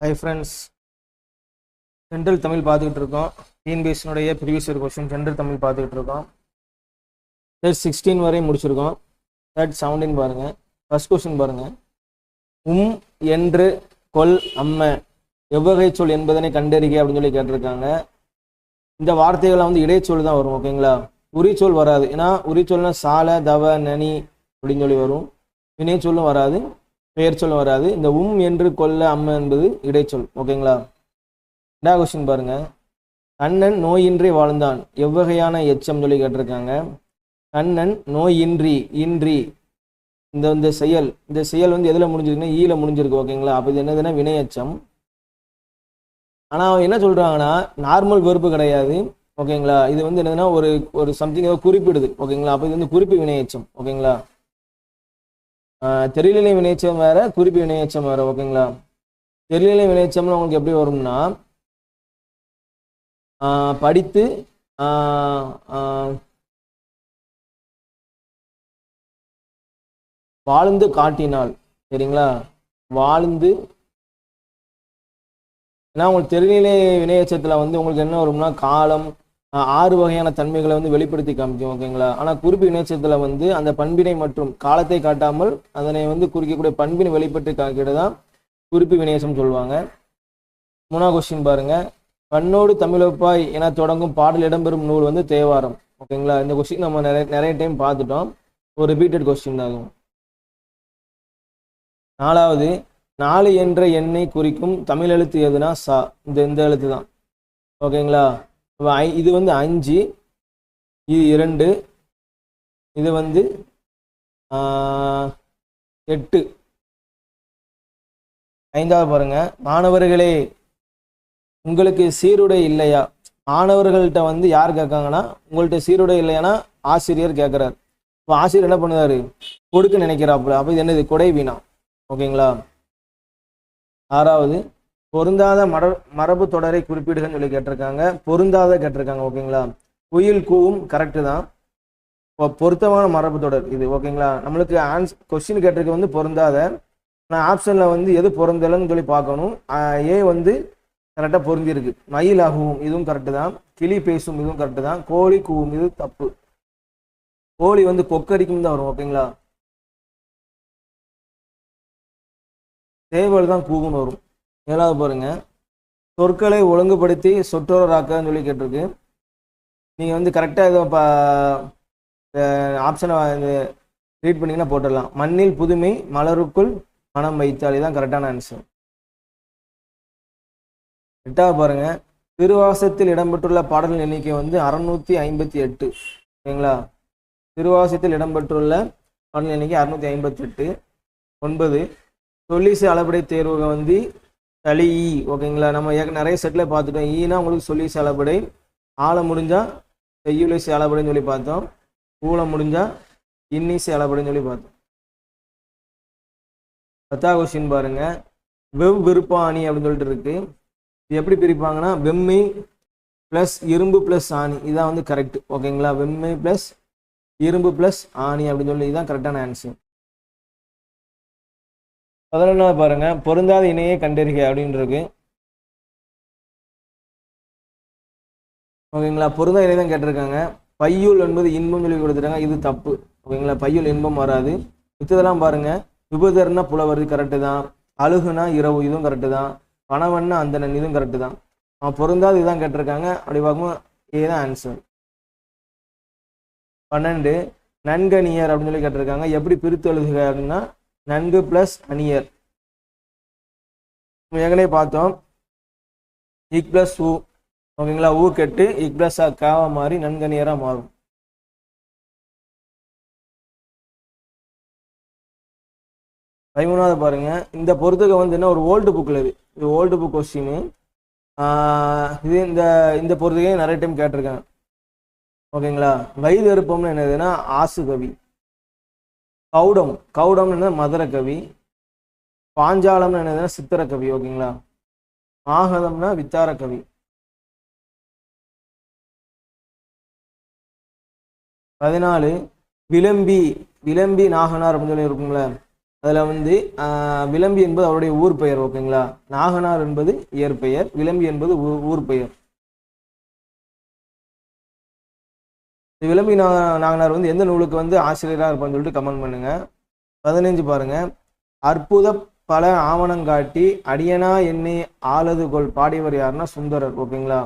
Hi friends, general Tamil பார்த்துக்கிட்டு இருக்கோம். டிஎன்பிஎஸ்சினுடைய previous year question general Tamil பார்த்துக்கிட்டு இருக்கோம். தேர்ட் 16 வரையும் முடிச்சிருக்கோம். தேர்ட் 17 பாருங்கள். ஃபர்ஸ்ட் கொஸ்டின் பாருங்கள். என்று கொல் அம்ம எவ்வகை சொல் என்பதனை கண்டறிக அப்படின்னு சொல்லி கேட்டிருக்காங்க. இந்த வார்த்தைகளை வந்து இடைச்சொல் தான் வரும், ஓகேங்களா? உரிச்சொல் வராது. ஏன்னா உரிச்சொல்னா சால தவ நனி அப்படின்னு சொல்லி வரும். வினைச்சொல்லும் வராது, பெயர் சொல்லும் வராது. இந்த என்று கொல்ல அம்ம என்பது இடைச்சொல், ஓகேங்களா? ரெண்டாவது கொஸ்டின் பாருங்க. கண்ணன் நோயின்றி வாழ்ந்தான் எவ்வகையான எச்சம் சொல்லி கேட்டிருக்காங்க. கண்ணன் நோயின்றி இன்றி இந்த செயல் வந்து எதில் முடிஞ்சிருக்குன்னா ஈல முடிஞ்சிருக்கு, ஓகேங்களா? அப்போ இது என்னதுன்னா வினை எச்சம். ஆனால் அவங்க என்ன சொல்றாங்கன்னா நார்மல் வெர்பு கிடையாது, ஓகேங்களா? இது வந்து என்னதுன்னா ஒரு சம்திங் ஏதோ குறிப்பிடுது, ஓகேங்களா? அப்போ இது வந்து குறிப்பு வினை எச்சம், ஓகேங்களா? தெரியலை வினைச்சம் வேற, குறிப்பு வினையச்சம் வேற, ஓகேங்களா? தெரியலை வினைச்சம்னு உங்களுக்கு எப்படி வரும்னா படித்து வாழ்ந்து காட்டினால், சரிங்களா? வாழ்ந்து, ஏன்னா உங்களுக்கு தெரியலை வினையச்சத்துல வந்து உங்களுக்கு என்ன வரும்னா காலம் 6 வகையான தன்மைகளை வந்து வெளிப்படுத்தி காமிக்கும், ஓகேங்களா? ஆனால் குறிப்பு வினைச்சத்துல வந்து அந்த பண்பினை மற்றும் காலத்தை காட்டாமல் அதனை வந்து குறிக்கக்கூடிய பண்பினை வெளிப்பட்டு காக்கிறது தான் குறிப்பு வினையச்சம் சொல்லுவாங்க. 3ஆவது கொஸ்டின் பாருங்க. பண்ணோடு தமிழப்பாய் என தொடங்கும் பாடல் இடம்பெறும் நூல் வந்து தேவாரம், ஓகேங்களா? இந்த கொஸ்டின் நம்ம நிறைய டைம் பார்த்துட்டோம், ஒரு ரிப்பீட்டட் கொஸ்டின் ஆகும். 4வது 4 என்ற எண்ணை குறிக்கும் தமிழ் எழுத்து எதுனா சா, இந்த எழுத்து தான், ஓகேங்களா? இது வந்து 5, இது 2, இது வந்து 8. 5வது பாருங்க. மாணவர்களே உங்களுக்கு சீருடை இல்லையா? மாணவர்கள்ட்ட வந்து யார் கேட்காங்கன்னா உங்கள்கிட்ட சீருடை இல்லையானா ஆசிரியர் கேட்குறாரு. இப்போ ஆசிரியர் என்ன பண்ணுவாரு? கொடுக்க நினைக்கிறாப்புல. அப்போ இது என்னது? கொடை வீணா, ஓகேங்களா? 6வது பொருந்தாத மரபு தொடரை குறிப்பிடுகன்னு சொல்லி கேட்டிருக்காங்க. பொருந்தாத கேட்டிருக்காங்க, ஓகேங்களா? குயில் கூவும் கரெக்டு தான். பொருத்தமான மரபு தொடர் இது, ஓகேங்களா? நம்மளுக்கு கொஸ்டின் கேட்டிருக்க வந்து பொருந்தாத. நான் ஆப்ஷனில் வந்து எது பொருந்தலைன்னு சொல்லி பார்க்கணும். ஏ வந்து கரெக்டாக பொருந்திருக்கு. மயில் ஆகும் இதுவும் கரெக்டு தான். கிளி பேசும் இதுவும் கரெக்டு தான். கோழி கூவும் இது தப்பு. கோழி வந்து கொக்கரிக்கும் தான் வரும், ஓகேங்களா? சேவல் தான் கூவுன்னு வரும். 7வது பாருங்க. சொற்களை ஒழுங்குபடுத்தி சொற்றொடராக்கன்னு சொல்லி கேட்டிருக்கு. நீங்கள் வந்து கரெக்டாக இதை ஆப்ஷனை ரீட் பண்ணிங்கன்னா போட்டுடலாம். மண்ணில் புதுமை மலருக்குள் மனம் வைத்தால், இதுதான் கரெக்டான ஆன்சர். 8வது பாருங்க. திருவாசத்தில் இடம்பெற்றுள்ள பாடல்கள் எண்ணிக்கை வந்து 658, ஓகேங்களா? திருவாசத்தில் இடம்பெற்றுள்ள பாடல் எண்ணிக்கை 658. 9 சொல்லிசை அளபடை தேர்வுக வந்து தளி ஈ, ஓகேங்களா? நம்ம நிறைய செட்டில் பார்த்துட்டோம். ஈனா உங்களுக்கு சொல்லிசை அளபடை, ஆழ முடிஞ்சா செய்யுளிசை அளபடைன்னு சொல்லி பார்த்தோம், ஊழ முடிஞ்சா இன்னிசை அளபடைன்னு சொல்லி பார்த்தோம். 10வது கொஸ்டின் பாருங்க. விருப்பாணி அப்படின்னு சொல்லிட்டு இருக்கு. இது எப்படி பிரிப்பாங்கன்னா வெம்மை பிளஸ் இரும்பு பிளஸ் ஆணி, இதான் வந்து கரெக்ட், ஓகேங்களா? வெம்மை பிளஸ் இரும்பு பிளஸ் ஆணி அப்படின்னு சொல்லி இதுதான் கரெக்டான ஆன்சர். 11வது பாருங்க. பொருந்தாத இணையை கண்டறிக அப்படின்னு இருக்கு, ஓகேங்களா? பொருந்தாத இணை தான் கேட்டிருக்காங்க. பையுள் என்பது இன்பம் சொல்லி கொடுத்துட்டாங்க, இது தப்பு, ஓகேங்களா? பையுள் இன்பம் வராது. மித்ததெல்லாம் பாருங்க. விபுதர்னா புலவர், கரெக்டு தான். அழுகுனா இரவு, இதுவும் கரெக்டு தான். கணவன்னா அந்தணன், இதுவும் கரெக்டு தான். பொருந்தாது இதுதான் கேட்டிருக்காங்க. அப்படி பார்க்கும்போது இதுதான் ஆன்சர். 12 நன்கணியர் அப்படின்னு சொல்லி கேட்டிருக்காங்க. எப்படி பிரித்து எழுதுக அப்படின்னா நன்கு பிளஸ் அணியர். ஏற்கனவே பார்த்தோம். இக் பிளஸ் ஊ, ஓகேங்களா? ஊ கெட்டு இக் பிளஸ் காவா மாறி நன்கணியரா மாறும். 13வது பாருங்க. இந்த பொறுத்துக்க வந்து என்ன ஒரு ஓல்டு புக்கில் இது ஓல்டு புக் கொஸ்டின். இது இந்த பொறுத்துக்கையும் நிறைய டைம் கேட்டிருக்காங்க, ஓகேங்களா? வயது விருப்பம்னு என்னதுன்னா ஆசு கவி. கவுடம்னு என்ன மதுர கவி. பாஞ்சாலம்னு என்னதுன்னா சித்திர கவி, ஓகேங்களா? ஆகதம்னா வித்தார கவி. 14 விளம்பி நாகனார் அப்படின்னு சொல்லி இருக்குங்களே, அதில் வந்து விளம்பி என்பது அவருடைய ஊர் பெயர். ஓகேங்களா. நாகனார் என்பது இயற்பெயர், விளம்பி என்பது ஊர் பெயர். விளம்பி நாகனார் வந்து எந்த நூலுக்கு வந்து ஆசிரியராக இருப்பான்னு சொல்லிட்டு கமெண்ட் பண்ணுங்க. 15 பாருங்க. அற்புத பல ஆவணங்காட்டி அடியனா எண்ணி ஆளது கொள் பாடியவர் யாருன்னா சுந்தரர். ஓகேங்களா.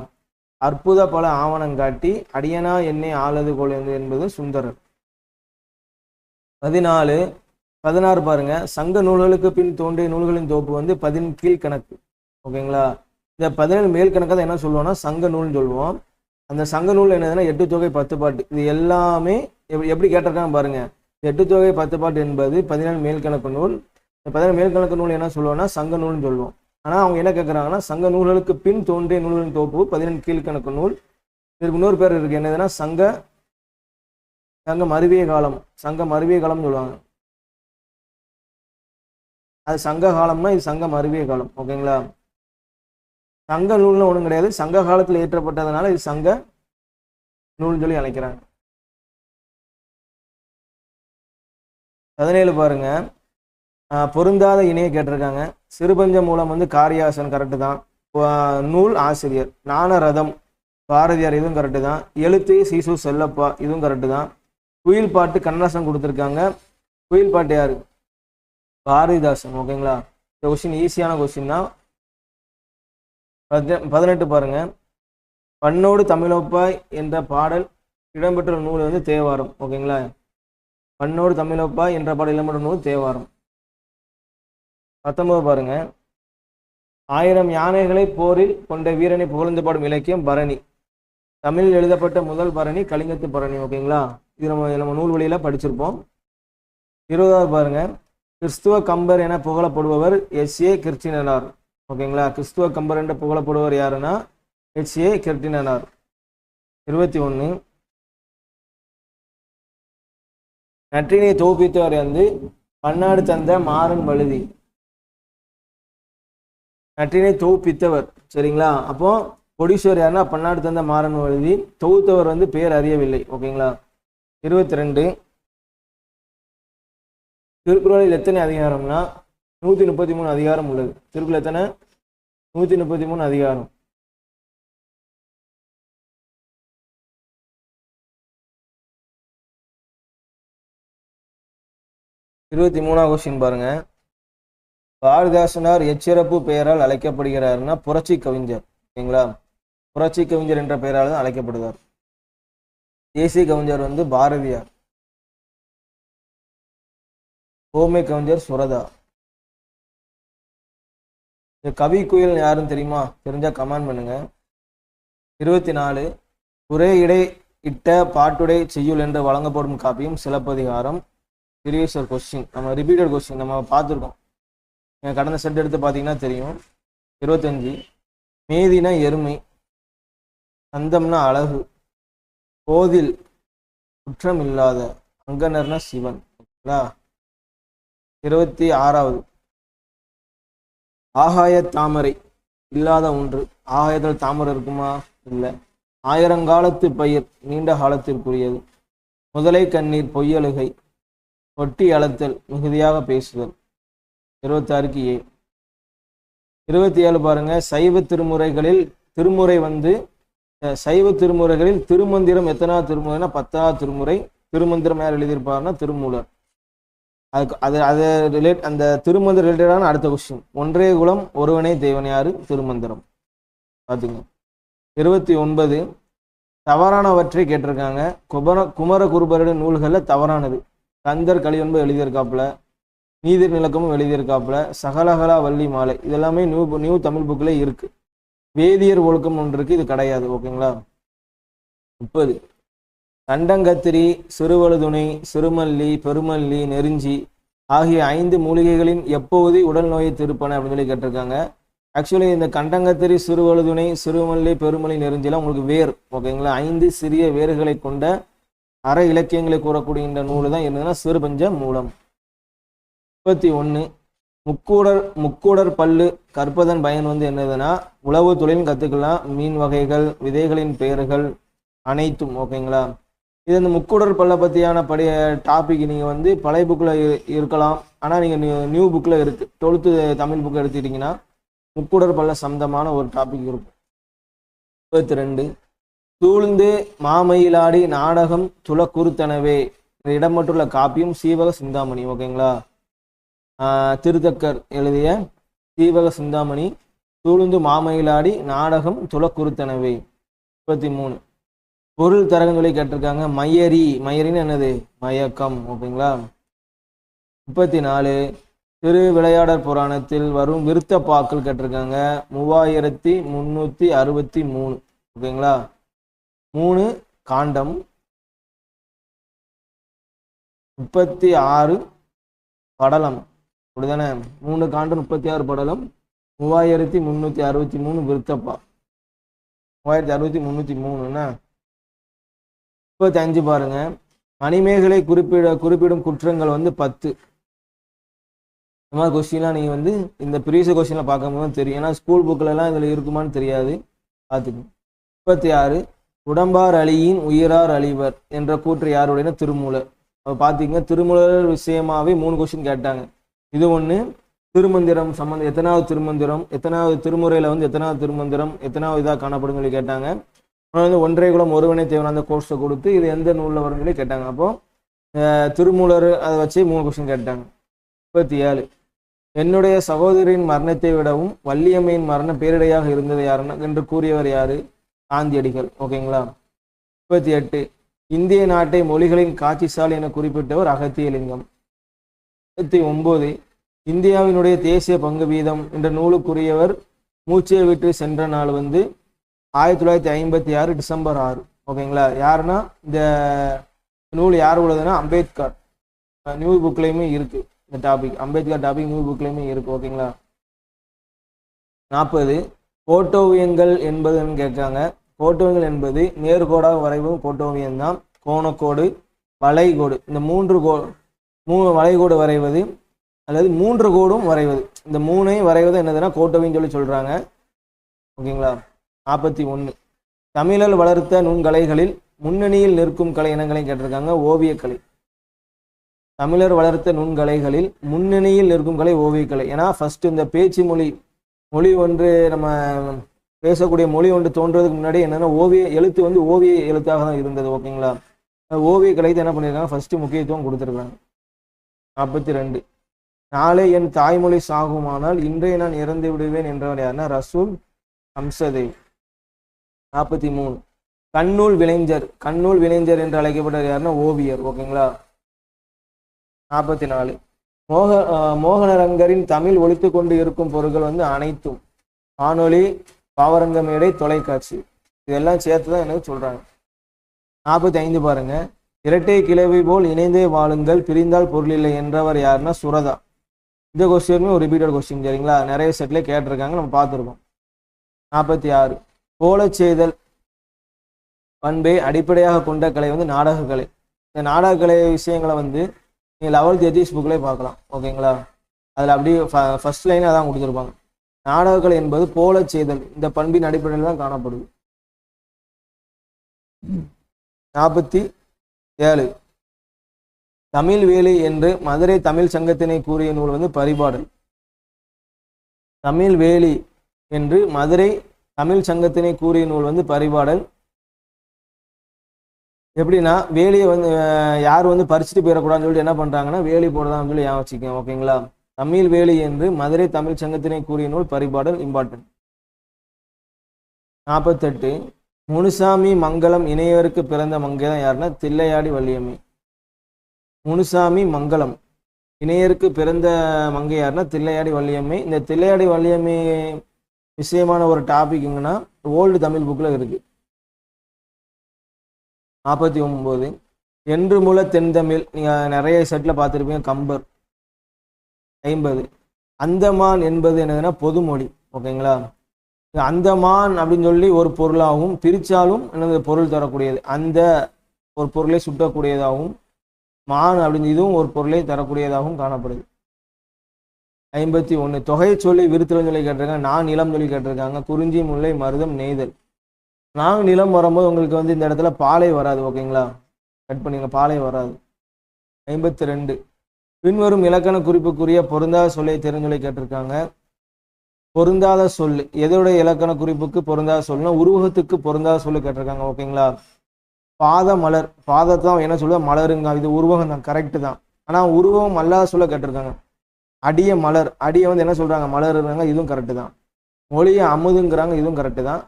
அற்புத பல ஆவணங்காட்டி அடியனா எண்ணி ஆளது கொள் என்பது சுந்தரர். 16 பாருங்க. சங்க நூல்களுக்கு பின் தோன்றிய நூல்களின் தொகுப்பு வந்து 10 கீழ்கணக்கு. ஓகேங்களா. இந்த 17 மேல் கணக்காக என்ன சொல்லுவோம்னா சங்க நூல்னு சொல்லுவோம். அந்த சங்க நூல் என்னதுன்னா 8 தொகை 10 பாட்டு. இது எல்லாமே எப்படி கேட்டிருக்காங்க பாருங்க. 8 தொகை 10 பாட்டு என்பது 17 மேல் கணக்கு நூல். 17 மேல் கணக்கு நூல் என்ன சொல்லுவோம்னா சங்க நூல்னு சொல்லுவோம். ஆனால் அவங்க என்ன கேட்குறாங்கன்னா சங்க நூல்களுக்கு பின் தோன்றிய நூல்களின் தொகுப்பு 17 கீழ்கணக்கு நூல். இதுக்கு இன்னொரு பேர் இருக்கு, என்னதுன்னா சங்க மருவிய காலம். சங்க மருவிய காலம்னு சொல்லுவாங்க. அது சங்க காலம்னா இது சங்க மருவிய காலம். ஓகேங்களா. சங்க நூல்னு ஒன்றும் கிடையாது, சங்க காலத்தில் ஏற்றப்பட்டதுனால இது சங்க நூல்னு சொல்லி அழைக்கிறாங்க. 17 பாருங்க. பொருந்தாத இணையை கேட்டிருக்காங்க. சிறுபஞ்ச மூலம் வந்து காரியாசன் கரெக்டு தான். நூல் ஆசிரியர் ஞானரதம் பாரதியார், இதுவும் கரெக்டு தான். எழுத்து சீசு செல்லப்பா, இதுவும் கரெக்டு தான். குயில் பாட்டு கண்ணதாசன் கொடுத்துருக்காங்க. குயில் பாட்டு யாரு? பாரதிதாசன். ஓகேங்களா. இந்த கொஸ்டின் ஈஸியான கொஸ்டின் தான். 18 பாருங்க. பண்ணோடு தமிழொப்பாய் என்ற பாடல் இடம்பெற்ற நூல் வந்து தேவாரம். ஓகேங்களா. பண்ணோடு தமிழொப்பாய் என்ற பாடல் இடம்பெற்ற நூல் தேவாரம். 19 பாருங்க. 1000 யானைகளை போரில் கொண்ட வீரனை புகழ்ந்து பாடும் இலக்கியம் பரணி. தமிழில் எழுதப்பட்ட முதல் பரணி கலிங்கத்து பரணி. ஓகேங்களா. இது நம்ம நூல் வழியில படிச்சிருப்போம். 20 பாருங்க. கிறிஸ்துவ கம்பர் என புகழப்படுபவர் எஸ்.ஏ. கிர்ட்டினனார். ஓகேங்களா. கிறிஸ்துவ கம்பர் என்ற புகழப்படுவர் யாருன்னா எஸ்.ஏ. கிர்ட்டினனார். 21 நற்றினை தொகுப்பித்தவர் வந்து பன்னாடு தந்த மாறன் வழுதி. நற்றினை தொகுப்பித்தவர். சரிங்களா. அப்போ கொடீஸ்வர் யாருன்னா பன்னாடு தந்த மாறன் வழுதி. தொகுத்தவர் வந்து பேர் அறியவில்லை. ஓகேங்களா. 22 திருக்குறளில் எத்தனை அதிகாரம்னா 133 அதிகாரம் உள்ளது. திருக்குறள் எத்தனை? 133 அதிகாரம். இருபத்தி 3ஆம் கொஸ்டின் பாருங்க. பாரதிதாசனார் எச்சிறப்பு பெயரால் அழைக்கப்படுகிறார்னா புரட்சி கவிஞர். ஓகேங்களா. புரட்சி கவிஞர் என்ற பெயரால் தான் அழைக்கப்படுவார். தேசிய கவிஞர் வந்து பாரதியார். ஓமை கவிஞர் சுரதா. இந்த கவி குயில் யாருன்னு தெரியுமா? தெரிஞ்சா கமெண்ட் பண்ணுங்க. 24 ஒரே இடை இட்ட பாட்டுடை செய்யுள் என்று வழங்கப்படும் காப்பியும் சிலப்பதிகாரம். ப்ரீவியஸ் கொஸ்டின், நம்ம ரிப்பீட்டட் கொஸ்டின் நம்ம பார்த்துருக்கோம். கடந்த செட் எடுத்து பார்த்தீங்கன்னா தெரியும். 25 மேதினா எருமை, சந்தம்னா அழகு, கோதில் குற்றம் இல்லாத, அங்கனர்னா சிவன். ஓகேங்களா. 26 ஆகாய தாமரை இல்லாத ஒன்று. ஆகாயத்தில் தாமரை இருக்குமா? இல்லை. ஆயிரங்காலத்து பயிர் நீண்ட காலத்திற்குரியது. முதலை கண்ணீர் பொய்யலுகை, ஒட்டி அளத்தல் மிகுதியாக பேசுதல். 26க்கு A. 27 பாருங்க. சைவ திருமுறைகளில் திருமுறை வந்து சைவ திருமுறைகளில் திருமந்திரம் எத்தனாவது திருமுறைனா 10வது திருமுறை. திருமந்திரம் யார் எழுதியிருப்பாருன்னா திருமூலர். அது ரிலேட் அந்த திருமந்திரம் ரிலேட்டடான அடுத்த கொஸ்டின். ஒன்றே குலம் ஒருவனே தேவன் யாரு? திருமந்திரம். பார்த்துங்க. 29 தவறானவற்றை கேட்டிருக்காங்க. குமரகுருபருடைய நூல்களில் தவறானது கந்தர் கலிவன்பு எழுதியிருக்காப்புல, நீதிர் நிலக்கமும் எழுதியிருக்காப்புல, சகலகலா வள்ளி மாலை இதெல்லாமே நியூ தமிழ் புக்கில் இருக்கு. வேதியர் ஒழுக்கம் ஒன்று இருக்கு, இது கிடையாது. ஓகேங்களா. 30 கண்டங்கத்திரி, சிறுவழுதுணை, சிறுமல்லி, பெருமல்லி, நெருஞ்சி ஆகிய 5 மூலிகைகளின் எப்போது உடல் நோயை திருப்பன அப்படின்னு சொல்லி கேட்டிருக்காங்க. ஆக்சுவலி இந்த கண்டங்கத்திரி, சிறுவழுதுணை, சிறுமல்லி, பெருமல்லி, நெருஞ்சிலாம் உங்களுக்கு வேர். ஓகேங்களா. 5 சிறிய வேர்களை கொண்ட அற இலக்கியங்களை கூறக்கூடிய நூல் தான் என்னதுன்னா சிறுபஞ்ச மூலம். 31 முக்கூடர் பல்லு கற்பதன் பயன் வந்து என்னதுன்னா உழவு தொழில் கத்துக்கலாம், மீன் வகைகள், விதைகளின் பெயர்கள் அனைத்தும். ஓகேங்களா. இது இந்த முக்கூடல் பல்லை பற்றியான டாபிக் நீங்கள் வந்து பழைய புக்கில் இருக்கலாம். ஆனால் நீங்கள் நியூ புக்கில் இருக்குது 12th தமிழ் புக்கை எடுத்துக்கிட்டிங்கன்னா முக்கூடல் பல்ல சம்பந்தமான ஒரு டாபிக் இருக்கும். 22 சூழ்ந்து மாமயிலாடி நாடகம் துளக்குறுத்தனவே இடம்பெற்றுள்ள காப்பியம் சீவக சிந்தாமணி. ஓகேங்களா, திருத்தக்கர் எழுதிய சீவக சிந்தாமணி. சூழ்ந்து மாமயிலாடி நாடகம் துளக்குறுத்தனவே. 33 பொருள் தரகன்னு சொல்லி கேட்டிருக்காங்க. மையரின்னு என்னது? மயக்கம். ஓகேங்களா. 34 திரு விளையாடற் புராணத்தில் வரும் விருத்த பாக்கள் கேட்டிருக்காங்க. 3363. ஓகேங்களா. 3 காண்டம். 36 படலம். அப்படிதானே? 3 காண்டம் 36 படலம். 3363 விருத்தப்பா. 3363. 35 பாருங்க. மணிமேகலை குறிப்பிடும் குற்றங்கள் வந்து 10. இந்த மாதிரி கொஸ்டின்லாம் நீங்கள் வந்து இந்த ப்ரீவியஸ் கொஸ்டினில் பார்க்கும்போது தெரியும். ஏன்னா ஸ்கூல் புக்கிலலாம் இதில் இருக்குமான்னு தெரியாது, பார்த்துக்கணும். 36 உடம்பார் அழியின் உயிரார் அழிவர் என்ற கூற்று யாருடைய? திருமூலர். அப்போ பார்த்தீங்கன்னா திருமூலர் விஷயமாவே 3 கொஸ்டின் கேட்டாங்க. இது ஒன்று. திருமந்திரம் சம்பந்தம் எத்தனாவது திருமந்திரம், எத்தனாவது திருமுறையில் வந்து எத்தனாவது திருமந்திரம், எத்தனாவது இதாக காணப்படும் சொல்லி கேட்டாங்க. வந்து ஒன்றை குலம் ஒருவனை தேவன் அந்த கோர்ஸை கொடுத்து இது எந்த நூலில் வரும்னு சொல்லி கேட்டாங்க. அப்போது திருமூலர் அதை வச்சு 3 கொஸ்டின் கேட்டாங்க. 37 என்னுடைய சகோதரியின் மரணத்தை விடவும் வள்ளியம்மையின் மரணம் பேரிடையாக இருந்தது யாருன்னா என்று கூறியவர் யாரு? காந்தியடிகள். ஓகேங்களா. 38 இந்திய நாட்டை மொழிகளின் காட்சிசாலை என குறிப்பிட்டவர் அகத்தியலிங்கம். 39 இந்தியாவினுடைய தேசிய பங்கு வீதம் என்ற நூலுக்குரியவர் மூச்சை விட்டு சென்ற நாள் வந்து 1956 டிசம்பர் 6. ஓகேங்களா. யாருன்னா இந்த நூல் யார் உள்ளதுன்னா அம்பேத்கர். நியூ புக்லையுமே இருக்கு இந்த டாபிக். அம்பேத்கர் டாபிக் நியூ புக்லையுமே இருக்கு. ஓகேங்களா. 40 கோட்டோவியங்கள் என்பதுன்னு கேட்காங்க. கோட்டோவியங்கள் என்பது நேர்கோடாக வரைவும் கோட்டோவியம் தான். கோணக்கோடு, வளைகோடு, இந்த 3 வளைகோடு வரைவது அல்லது 3 கோடும் வரைவது, இந்த 3ஐயும் வரைவது என்னதுன்னா கோட்டோவியம் சொல்லி சொல்றாங்க. ஓகேங்களா. 41 தமிழர் வளர்த்த நுண்கலைகளில் முன்னணியில் நிற்கும் கலை இனங்களையும் கேட்டிருக்காங்க. ஓவியக்கலை. தமிழர் வளர்த்த நுண்கலைகளில் முன்னணியில் நிற்கும் கலை ஓவியக்கலை. ஏன்னா ஃபர்ஸ்ட் இந்த பேச்சு மொழி ஒன்று நம்ம பேசக்கூடிய மொழி ஒன்று தோன்றதுக்கு முன்னாடி என்னன்னா எழுத்து வந்து ஓவிய எழுத்தாக தான் இருந்தது. ஓகேங்களா. ஓவிய கலைக்கு என்ன பண்ணியிருக்காங்க? ஃபர்ஸ்ட் முக்கியத்துவம் கொடுத்துருக்காங்க. 42 நாளை என் தாய்மொழி சாகுமானால் இன்றைய நான் இறந்து விடுவேன் என்றவர் யாருன்னா ரசூல் ஹம்சதேவ். 43 கண்ணூல் விளைஞர் என்று அழைக்கப்பட்டவர் யாருன்னா ஓவியர். ஓகேங்களா. 44 மோகனரங்கரின் தமிழ் ஒலித்து கொண்டு இருக்கும் பொருட்கள் வந்து அனைத்தும் வானொலி, பாவரங்க மேடை, தொலைக்காட்சி, இதெல்லாம் சேர்த்து தான் எனக்கு சொல்றாங்க. 45 பாருங்க. இரட்டை கிளவி போல் இணைந்தே வாழுங்கள் பிரிந்தால் பொருள் இல்லை என்றவர் யாருன்னா சுரதா. இந்த கொஸ்டினுமே ஒரு ரிப்பீட்டட் கொஸ்டின். சரிங்களா. நிறைய செட்ல கேட்டிருக்காங்க, நம்ம பார்த்துருக்கோம். 46 போலச் செய்தல் பண்பை அடிப்படையாக கொண்ட கலை வந்து நாடகக்கலை. இந்த நாடகக்கலை விஷயங்களை வந்து நீங்கள் 11th எத்திக்ஸ் புக்லேயே பார்க்கலாம். ஓகேங்களா. அதில் அப்படியே ஃபர்ஸ்ட் லைன் அதான் கொடுத்துருப்பாங்க. நாடகக்கலை என்பது போலச் செய்தல் இந்த பண்பின் அடிப்படையில் தான் காணப்படுது. 47 தமிழ் வேலி என்று மதுரை தமிழ் சங்கத்தினை கூறிய நூல் வந்து பரிபாடல். தமிழ் வேலி என்று மதுரை தமிழ் சங்கத்தினை கூறிய நூல் வந்து பரிபாடல். எப்படின்னா வேலியை வந்து யார் வந்து பறிச்சுட்டு போயிடக்கூடாதுன்னு சொல்லிட்டு என்ன பண்றாங்கன்னா வேலி போடுறதான்னு சொல்லி ஏன் வச்சுக்கோங்க. ஓகேங்களா. தமிழ் வேலி என்று மதுரை தமிழ் சங்கத்தினை கூறிய நூல் பரிபாடல் இம்பார்ட்டன்ட். 48 முனுசாமி மங்கலம் இணையருக்கு பிறந்த மங்கை தான் யாருன்னா தில்லையாடி வள்ளியம்மை. முனுசாமி மங்கலம் இணையருக்கு பிறந்த மங்கை யாருன்னா தில்லையாடி வள்ளியம்மை. இந்த தில்லையாடி வள்ளியம்மை விஷயமான ஒரு டாபிக்ங்கன்னா ஓல்டு தமிழ் புக்கில் இருக்கு. 49 என்று மூல தென்தமிழ், நீங்கள் நிறைய செட்டில் பார்த்துருப்பீங்க. கம்பர். 50 அந்தமான் என்பது என்னதுன்னா பொதுமொழி. ஓகேங்களா. அந்தமான் அப்படின்னு சொல்லி ஒரு பொருளாகவும் பிரித்தாலும் என்னது பொருள் தரக்கூடியது. அந்த ஒரு பொருளை சுட்டக்கூடியதாகவும் மான் அப்படின்னு இதுவும் ஒரு பொருளை தரக்கூடியதாகவும் காணப்படுது. 51 தொகை சொல்லி விருத்தம் சொல்லி கேட்டிருக்காங்க. நான் நிலம் சொல்லி கேட்டிருக்காங்க. குறிஞ்சி, முல்லை, மருதம், நெய்தல். நான் நிலம் வரும்போது உங்களுக்கு வந்து இந்த இடத்துல பாலை வராது. ஓகேங்களா. கட் பண்ணிங்க, பாலை வராது. 52 பின்வரும் இலக்கண குறிப்புக்குரிய பொருந்தாத சொல்லை தெரிஞ்சொல்லி கேட்டிருக்காங்க. பொருந்தாத சொல் எதோடைய இலக்கண குறிப்புக்கு பொருந்தாத சொல்லுனா உருவகத்துக்கு பொருந்தாத சொல்லு கேட்டிருக்காங்க. ஓகேங்களா? பாத மலர், பாதத்தான் என்ன சொல்லுவா மலருங்க, இது உருவகம் தான், கரெக்டு தான். ஆனா உருவகம் அல்லாத சொல்ல கேட்டிருக்காங்க. அடிய மலர், அடிய வந்து என்ன சொல்றாங்க மலருங்கிறாங்க, இதுவும் கரெக்டு தான். மொழிய அமுதுங்கிறாங்க, இதுவும் கரெக்டு தான்.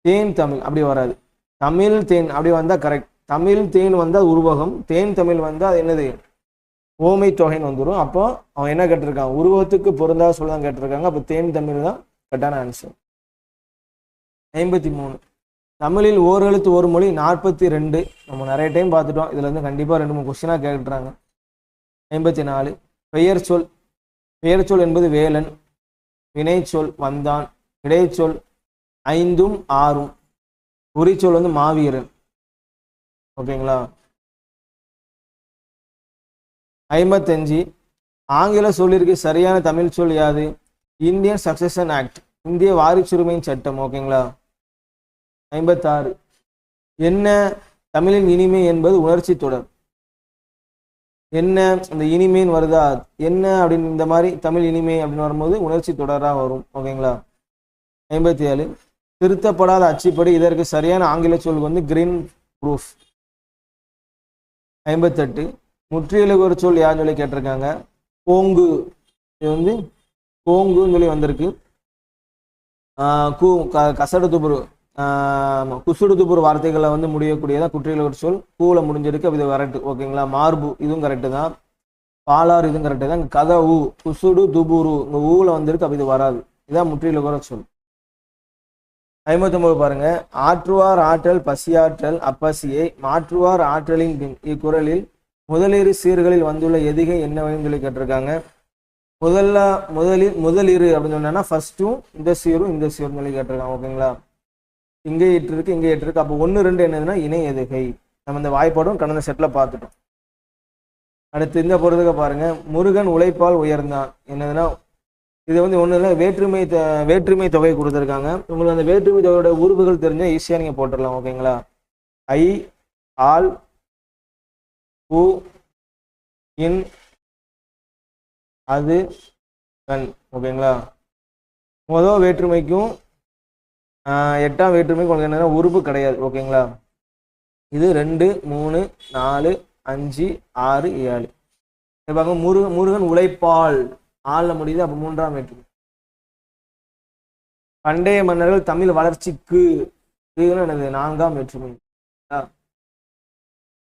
தேன் தமிழ் அப்படி வராது. தமிழ் தேன் அப்படி வந்தா கரெக்ட். தமிழ் தேன் வந்தா உருவகம், தேன் தமிழ் வந்தா அது என்னது ஓமை தொகைன்னு வந்துடும். அப்போ அவன் என்ன கேட்டிருக்கான், உருவத்துக்கு பொருந்தா சொல்லதான் கேட்டிருக்காங்க. அப்போ தேன் தமிழ் தான் கரெக்டான ஆன்சர். 53 தமிழில் ஓரெழுத்து ஒரு மொழி 42. நம்ம நிறைய டைம் பார்த்துட்டோம், இதுல இருந்து கண்டிப்பா 2-3 கொஸ்டினா கேட்டுறாங்க. 54 பெயர் சொல், பெயர் சொல் என்பது வேலன், வினை சொல் வந்தான், இடைச்சொல் 5ம் 6ம், உரிச்சொல் வந்து மாவீரன். ஓகேங்களா? 55 ஆங்கில சொல்லிற்கு சரியான தமிழ் சொல் யாது? இந்தியன் சக்சஷன் ஆக்ட், இந்திய வாரிசுரிமையின் சட்டம். ஓகேங்களா? 56 என்ன தமிழின் இனிமை என்பது உணர்ச்சி தொடர். என்ன இந்த இனிமைன்னு வருதா, என்ன அப்படின்னு இந்த மாதிரி தமிழ் இனிமை அப்படின்னு வரும்போது உணர்ச்சி தொடராக வரும். ஓகேங்களா? 57 திருத்தப்படாத அச்சுப்படி இதற்கு சரியான ஆங்கில சொல் வந்து கிரீன் ப்ரூஃப். 58 முற்றியலுக்கு ஒரு சொல் யாருன்னு சொல்லி கேட்டிருக்காங்க. கோங்கு, இது வந்து கோங்குன்னு சொல்லி வந்திருக்கு. கசடு துப்புரு, குசுடு துப்புரு வார்த்தைகளை வந்து முடியக்கூடியதான் குற்றியலுக்கு ஒரு சொல். கூல முடிஞ்சிருக்கு, இது கரெக்ட். ஓகேங்களா? மார்பு இதுவும் கரெக்டு தான். பாலாறு இதுவும் கரெக்டு தான். கதவு குசுடு துபுரு இந்த ஊல வந்திருக்கு, அப்ப இது வராது. இதான் முற்றியலுக்கு ஒரு சொல். 59 பாருங்க. ஆற்றுவார் ஆற்றல் பசியாற்றல் அப்பசியை மாற்றுவார் ஆற்றலின் பின் இக்குறளில் முதலிரு சீர்களில் வந்துள்ள எதிகை என்னவென்னு சொல்லி கேட்டிருக்காங்க. முதலிரு அப்படின்னு சொன்னா ஃபர்ஸ்டும் இந்த சீரும் இந்த சீரும் சொல்லி கேட்டிருக்காங்க. ஓகேங்களா? இங்கே இட்டு இருக்கு, இங்கே இட்டு இருக்கு. அப்போ 1, 2 என்னதுன்னா இணை எதுகை. நம்ம இந்த வாய்ப்பாடும் கடந்த செட்ல பார்த்துட்டோம். அடுத்து இந்த பொறுத்துக்க பாருங்க. முருகன் உழைப்பால் உயர்ந்தான் என்னதுன்னா இது வந்து ஒண்ணு இல்லை, வேற்றுமை தொகை கொடுத்துருக்காங்க. உங்களுக்கு அந்த வேற்றுமை தொகையோட உறுப்புகள் தெரிஞ்சா ஈஸியா நீங்க போட்டுடலாம். ஓகேங்களா? ஐ, ஆல், பூ, இன், அது, கண். ஓகேங்களா? முதல் வேற்றுமைக்கும் 8ஆம் வேற்றுமைக்கும் உங்களுக்கு என்னன்னா உறுப்பு கிடையாது. ஓகேங்களா? இது 2, 3, 4, 5, 6, 7. பாருங்க, முருகன் உழைப்பால் ஆள்ல முடியுது, அப்ப 3ஆம் வேற்றுமை. பண்டைய மன்னர்கள் தமிழ் வளர்ச்சிக்கு என்னது 4ஆம் வேற்றுமை.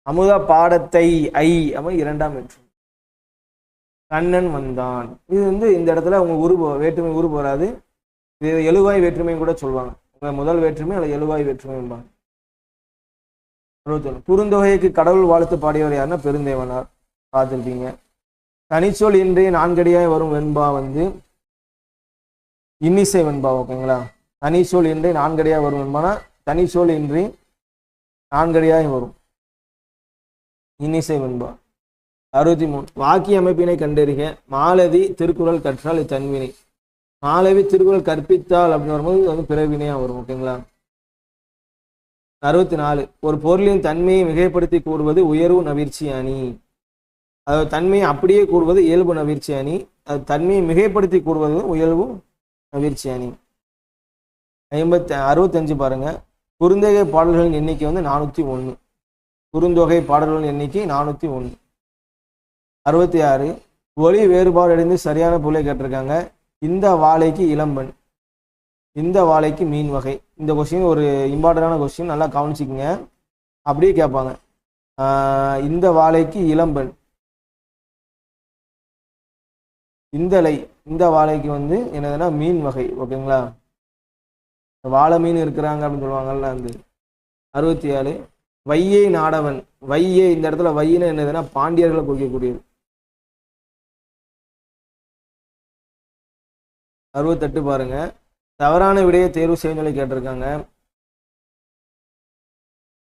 அமுத பாடத்தை ஐ அப்ப 2ஆம் வேற்றுமை. கண்ணன் வந்தான், இது வந்து இந்த இடத்துல உங்க வேற்றுமை உருவு வராது. இது எழுவாய் வேற்றுமையும் கூட சொல்லுவாங்க. உங்க முதல் வேற்றுமை அல்ல எழுவாய் வேற்றுமை. 61 குறுந்தொகைக்கு கடவுள் வாழ்த்து பாடியவர் யாருன்னா பெருந்தேவனார், பார்த்துருப்பீங்க. தனிச்சொல் இன்றி 4அடியாய் வரும் வெண்பா வந்து இன்னிசை வெண்பா. ஓகேங்களா? தனிச்சொல் இன்றி 4அடியாய் வரும் வெண்பானா தனிச்சொல் இன்றி 4அடியாய் வரும் இன்னிசை வெண்பா. 63 வாக்கிய அமைப்பினை கண்டறிக. மாலதி திருக்குறள் கற்றால் தன்வினை. மாலவி திருக்குறள் கற்பித்தால் அப்படின்னு வரும்போது அது வந்து பிறவினையா வரும். ஓகேங்களா? 64 ஒரு பொருளின் தன்மையை மிகைப்படுத்தி கூறுவது உயர்வு நவிர்ச்சி அணி. அதாவது தன்மையை அப்படியே கூறுவது இயல்பு நவிர்ச்சி அணி. அது தன்மையை மிகைப்படுத்தி கூறுவது உயர்வு நவிர்ச்சி அணி. 65 பாருங்க. குறுந்தொகை பாடல்களின் எண்ணிக்கை வந்து 401. குறுந்தொகை பாடல்களின் எண்ணிக்கை 401. 66 ஒளி வேறுபாடு அடைந்து சரியான பொருளை கேட்டிருக்காங்க. இந்த வாழைக்கு இளம்பெண், இந்த வாழைக்கு மீன் வகை. இந்த கொஸ்டின் ஒரு இம்பார்ட்டன்டான கொஸ்டின், நல்லா கவனிச்சுக்குங்க. அப்படியே கேட்பாங்க. இந்த வாழைக்கு இளம்பெண், இந்த வாழைக்கு வந்து என்னதுன்னா மீன் வகை. ஓகேங்களா? வாழை மீன் இருக்கிறாங்க அப்படின்னு சொல்லுவாங்கல்ல அந்த. 67 வையை நாடவன். வையை இந்த இடத்துல வையின்னு என்னதுன்னா பாண்டியர்களை குறிக்கக்கூடியது. 68 பாருங்க. தவறான விடையை தேர்வு செய்ய சொல்லி கேட்டிருக்காங்க.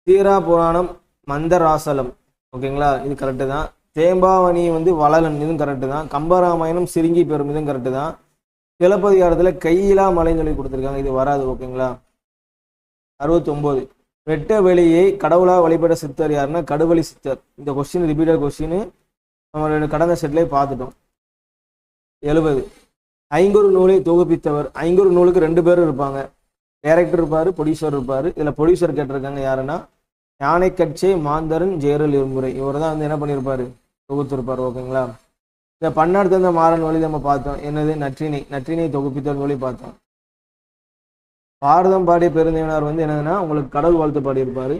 சீரா புராணம் மந்தராசலம். ஓகேங்களா? இது கரெக்டு தான். தேம்பாவணி வந்து வளலன், இதுவும் கரெக்டு தான். கம்பராமாயணம் சிறுங்கி பெறும், இதுவும் கரெக்டு தான். சிலப்பதிகாரத்தில் கையிலா மலைன்னு சொல்லி கொடுத்துருக்காங்க, இது வராது. ஓகேங்களா? 69 வெட்ட வெளியை கடவுளா வழிபட சித்தர் யாருன்னா கடுவழி சித்தர். இந்த கொஸ்டின் ரிப்பீட்டட் கொஸ்டின் நம்மளோட கடந்த செட்லேயே பார்த்துட்டோம். 70 ஐங்குறு நூலை தொகுப்பித்தவர். ஐங்குறு நூலுக்கு 2 பேர் இருப்பாங்க, டைரக்டர் இருப்பார், ப்ரொடியூசர் இருப்பார். இதில் ப்ரொடியூசர் கேட்டிருக்காங்க யாருன்னா யானைக்கட்சே மாந்தரன் ஜேரல் இருமுறை. இவர் தான் வந்து என்ன பண்ணியிருப்பார், தொகுத்திருப்பார். ஓகேங்களா. இந்த பன்னாடு தந்த மாறன் வழி நம்ம பார்த்தோம். என்னது, நற்றினை தொகுப்பித்தவர் வழி பார்த்தோம். பாரதம் பாடிய பெருந்தேவனார் வந்து என்னதுன்னா உங்களுக்கு கடவுள் வாழ்த்து பாடியிருப்பார்.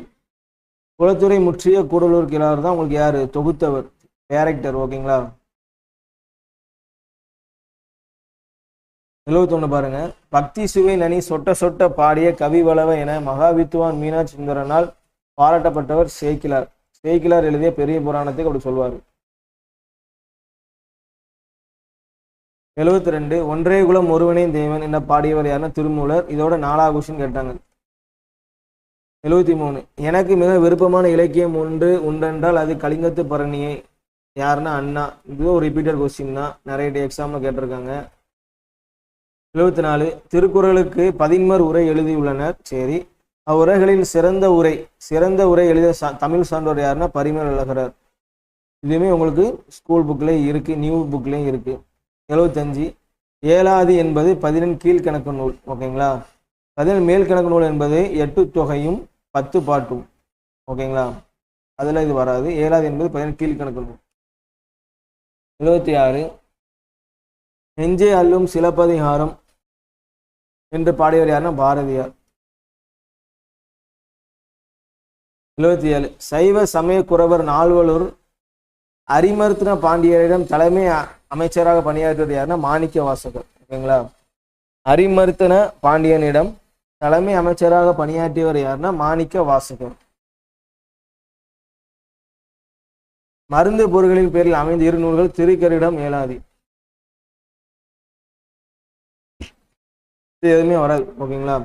குளத்துறை முற்றிய கூடலூர் கிழார் தான் உங்களுக்கு யார், தொகுத்தவர், டைரக்டர். ஓகேங்களா. 71 பாருங்க. பக்தி சுவை நனி சொட்ட சொட்ட பாடிய கவி வளவ என மகாவித்துவான் மீனாட்சி சுந்தரனால் பாராட்டப்பட்டவர் சேக்கிலார். சேக்கிலார் எழுதிய பெரிய புராணத்துக்கு அப்படி சொல்வார். 72 ஒன்றே குலம் ஒருவனே தேவன் என்ன பாடியவர் யாருன்னா திருமூலர். இதோட 4வது கொஸ்டின் கேட்டாங்க. 73 எனக்கு மிக விருப்பமான இலக்கியம் உண்டென்றால் அது கலிங்கத்து பரணியை. யாருன்னா அண்ணா. இது ஒரு ரிப்பீட்டட் கொஸ்டின் தான், நிறைய எக்ஸாம்ல கேட்டிருக்காங்க. 74 திருக்குறளுக்கு 11 உரை எழுதியுள்ளனர். சரி, அவ்வுரைகளில் சிறந்த உரை எழுதிய தமிழ் சான்றோர் யாருன்னா பரிமேல் அழகரார். இதுவுமே உங்களுக்கு ஸ்கூல் புக்லேயும் இருக்கு, நியூ புக்லேயும் இருக்கு. 75 ஏலாதி என்பது 11 கீழ்கணக்கு நூல். ஓகேங்களா. 11 மேல்கணக்கு நூல் என்பது 8 தொகையும் 10 பாட்டும். ஓகேங்களா. அதில் இது வராது. ஏலாதி என்பது 11 கீழ்கணக்கு நூல். 76 நெஞ்சே அல்லும் சிலப்பதிகாரம் என்று பாடியவர் யாருன்னா பாரதியார். 77 சைவ சமய குறவர் நால்வலூர் அரிமர்த்தன பாண்டியரிடம் தலைமை அமைச்சராக பணியாற்றியவர் யாருன்னா மாணிக்க வாசகர். ஓகேங்களா. அரிமர்த்தன பாண்டியனிடம் தலைமை அமைச்சராக பணியாற்றியவர் யாருன்னா மாணிக்க வாசகர். மருந்து பொருட்களின் பேரில் அமைந்த 2 நூல்கள் திருக்கரிடம் ஏலாதி. இது எதுவுமே வராது. ஓகேங்களா.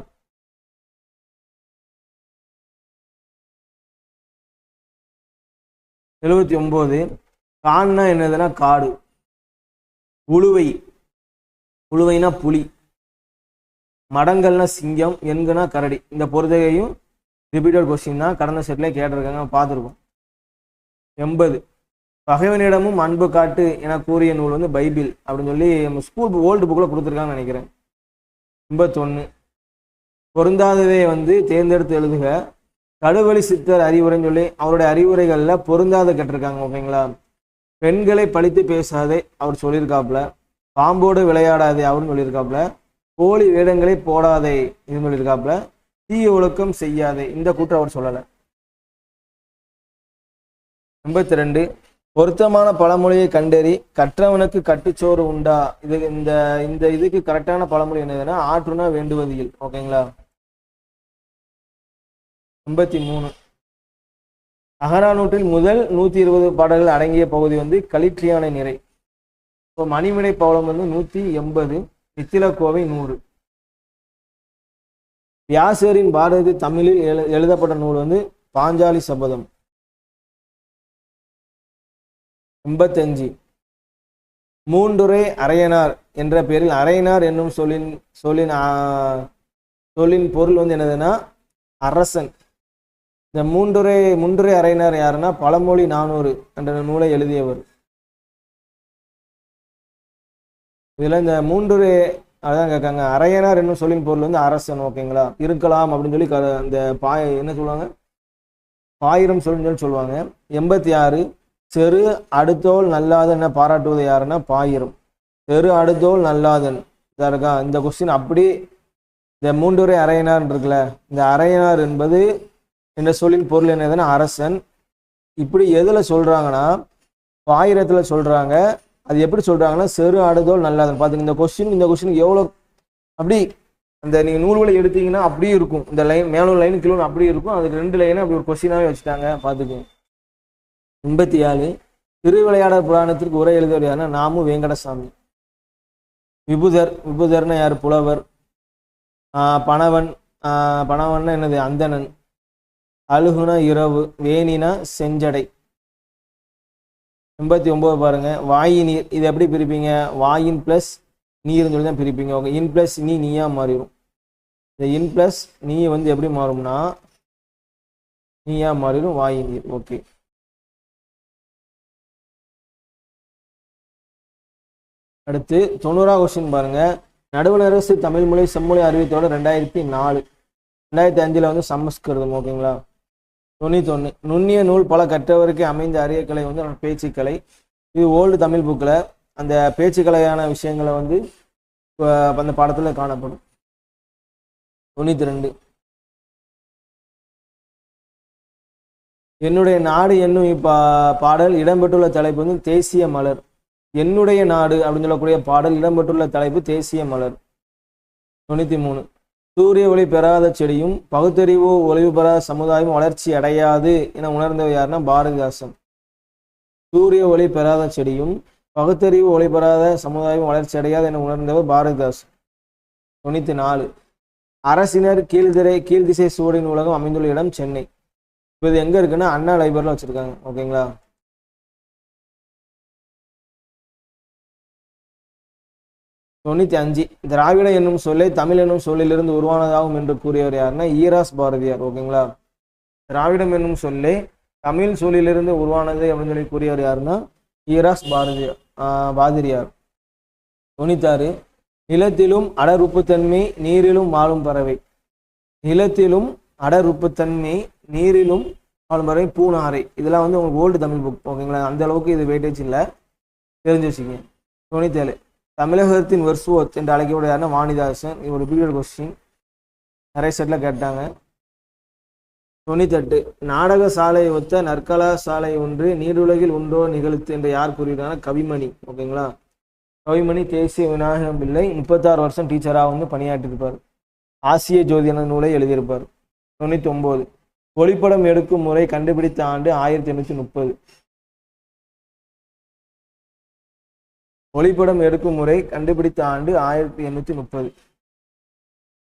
எழுபத்தி 9 கான்னா என்னதுன்னா காடு. உழுவைனா புலி, மடங்கள்னா சிங்கம், எண்குனா கரடி. இந்த பொறுத்தையும் ரிப்பீட்டட் கொஸ்டின் தான், கடந்த செட்ல கேட்டிருக்காங்க, பார்த்துருக்கோம். 80 பகைவனிடமும் அன்பு காட்டு என கூறிய நூல் வந்து பைபிள் அப்படின்னு சொல்லி நம்ம ஸ்கூல் ஓல்டு புக்கில் கொடுத்துருக்காங்கன்னு நினைக்கிறேன். 81 பொருந்தாததை வந்து தேர்ந்தெடுத்து எழுதுக. கடுவழி சித்தர் அறிவுரைன்னு சொல்லி அவருடைய அறிவுரைகளில் பொருந்தாத கேட்டிருக்காங்க. ஓகேங்களா. பெண்களை பழித்து பேசாதே அவர் சொல்லியிருக்காப்புல. பாம்போடு விளையாடாதே அவருன்னு சொல்லியிருக்காப்புல. போலி வேடங்களை போடாதே இதுன்னு சொல்லியிருக்காப்புல. தீய ஒழுக்கம் செய்யாதே இந்த கூற்று அவர் சொல்லலை. 82 பொருத்தமான பழமொழியை கண்டறி கற்றவனுக்கு கட்டுச்சோறு உண்டா. இது இந்த இதுக்கு கரெக்டான பழமொழி என்னதுன்னா ஆற்றுனா வேண்டுவது இல். ஓகேங்களா. 83 அகரானூற்றில் முதல் 120 பாடல்கள் அடங்கிய பகுதி வந்து களிற்றியானை நிறை. இப்போ மணிமிடை பவளம் வந்து 180, நித்திலக்கோவை 100. வியாசரின் பாரதி தமிழில் எழுதப்பட்ட நூல் வந்து பாஞ்சாலி சபதம். 85 மூன்றுரை அரையனார் என்ற பெயரில் அரையனார் என்னும் சொல்லின் பொருள் வந்து என்னதுன்னா அரசன். இந்த மூன்றுரை அரையனார் யாருன்னா பழமொழி 400 என்ற நூலை எழுதியவர். இதுல இந்த மூன்றுரை அதான் கேட்காங்க. அரையனார் என்னும் சொல்லின் பொருள் வந்து அரசன். ஓகேங்களா. இருக்கலாம் அப்படின்னு சொல்லி இந்த என்ன சொல்லுவாங்க, பாயிரம் சொல்லி சொல்லுவாங்க. 86 செரு அடுத்தோல் நல்லாதன் என்ன பாராட்டுவது யாருன்னா பாயிரம். செரு அடுத்தோல் நல்லாதன் இருக்கா. இந்த கொஸ்டின் அப்படி இந்த மூன்றுரை அரையனார் இருக்குல்ல, இந்த அரையனார் என்பது என்ற சொல்லின் பொருள் என்னதுன்னா அரசன். இப்படி எதுல சொல்றாங்கன்னா பாயிரத்துல சொல்றாங்க. அது எப்படி சொல்றாங்கன்னா செரு அடுத்தோல் நல்லாதன். பாத்துங்க இந்த கொஸ்டின் எவ்வளோ அப்படி அந்த நீங்க நூல்களை எடுத்தீங்கன்னா அப்படியே இருக்கும். இந்த லைன் மேலும் லைன் கீழே அப்படியே இருக்கும். அதுக்கு 2 லைன் அப்படி ஒரு கொஸ்டினாவே வச்சுட்டாங்க. பாத்துக்கோங்க. 87 திருவிளையாடல் புராணத்திற்கு உரை எழுதியவர் யாருன்னா நாமு வெங்கடசாமி. விபுதர்னா யார், புலவர். பணவன்னா என்னது அந்தணன். அழுகுனா இரவு, வேணினா செஞ்சடை. 89 பாருங்க வாயின் நீர். இது எப்படி பிரிப்பீங்க, வாயின் பிளஸ் நீர்னு சொல்லி தான் பிரிப்பீங்க. ஓகே. இன் பிளஸ் நீயா மாறிடும். இந்த இன் பிளஸ் நீ வந்து எப்படி மாறும்னா நீயா மாறிடும் வாயு நீர். ஓகே. அடுத்து 90ஆவது கொஸ்டின் பாருங்க. நடுவண் அரசு தமிழ் மொழி செம்மொழி அறிவித்தோட 2004. 2005 வந்து சமஸ்கிருதம். ஓகேங்களா. 91 நுண்ணிய நூல் பல கற்றவருக்கு அமைந்த அரிய கலை வந்து பேச்சுக்கலை. இது ஓல்டு தமிழ் புக்கில் அந்த பேச்சுக்கலையான விஷயங்களை வந்து அந்த பாடத்தில் காணப்படும். 92 என்னுடைய நாடு என்னும் பாடல் இடம்பெற்றுள்ள தலைப்பு வந்து தேசிய மலர். என்னுடைய நாடு அப்படின்னு சொல்லக்கூடிய பாடல் இடம்பெற்றுள்ள தலைப்பு தேசிய மலர். 93 சூரிய ஒளி பெறாத செடியும் பகுத்தறிவு ஒளிவு பெறாத சமுதாயம் வளர்ச்சி அடையாது என உணர்ந்தவர் யாருன்னா பாரதிதாசன். சூரிய ஒளி பெறாத செடியும் பகுத்தறிவு ஒளி பெறாத சமுதாயம் வளர்ச்சி அடையாது என உணர்ந்தவர் பாரதிதாசன். 94 அரசினர் கீழ்திசை சூடின் உலகம் அமைந்துள்ள இடம் சென்னை. இப்போ இது எங்க இருக்குன்னா அண்ணா லைப்ரரியில் வச்சிருக்காங்க. ஓகேங்களா. 95 திராவிட என்னும் சொல்லை தமிழ் என்னும் சொல்லிலிருந்து உருவானதாகும் என்று கூறியவர் யாருன்னா ஈராஸ் பாரதியார். ஓகேங்களா. திராவிடம் என்னும் சொல்லை தமிழ் சொல்லிலிருந்து உருவானது அப்படின்னு சொல்லி கூறியவர் யாருன்னா ஈராஸ் பாதிரியார். 96 நிலத்திலும் அடருப்புத்தன்மை நீரிலும் வாழும் பறவை. நிலத்திலும் அடருப்புத்தன்மை நீரிலும் வாழும் பறவை பூனாரை. இதெல்லாம் வந்து உங்களுக்கு ஓல்டு தமிழ் புக். ஓகேங்களா. அந்த அளவுக்கு இது வெயிட்டேஜ் இல்லை, தெரிஞ்சு வச்சுக்கோங்க. 97 தமிழகத்தின் வர்சுவத் என்று அழைக்கப்பட்ட யாருன்னா வாணிதாசன். இது ஒரு பீரியட் கொஸ்டின், நிறைய செட்டில் கேட்டாங்க. 98 நாடக சாலை ஒத்த நற்கலா சாலை ஒன்று நீருலகில் உண்டோ நிகழ்த்து என்று யார் கூறுகிறாங்கன்னா கவிமணி. ஓகேங்களா. கவிமணி தேசிய விநாயகம் பிள்ளை 36 வருஷம் டீச்சராக வந்து பணியாற்றிருப்பார். ஆசிய ஜோதி என்ற நூலை எழுதியிருப்பார். 99 ஒளிப்படம் எடுக்கும் முறை கண்டுபிடித்த ஆண்டு 1830. ஒளிப்படம் எடுக்கும் முறை கண்டுபிடித்த ஆண்டு 1830.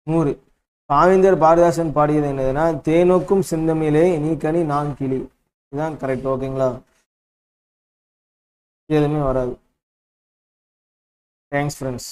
100 பாவேந்தர் பாரதிதாசன் பாடியது என்னதுன்னா தேனோக்கும் செந்தமிழே நீ கனி நான் கிளி. இதுதான் கரெக்ட். ஓகேங்களா. எதுவுமே வராது. Thanks friends.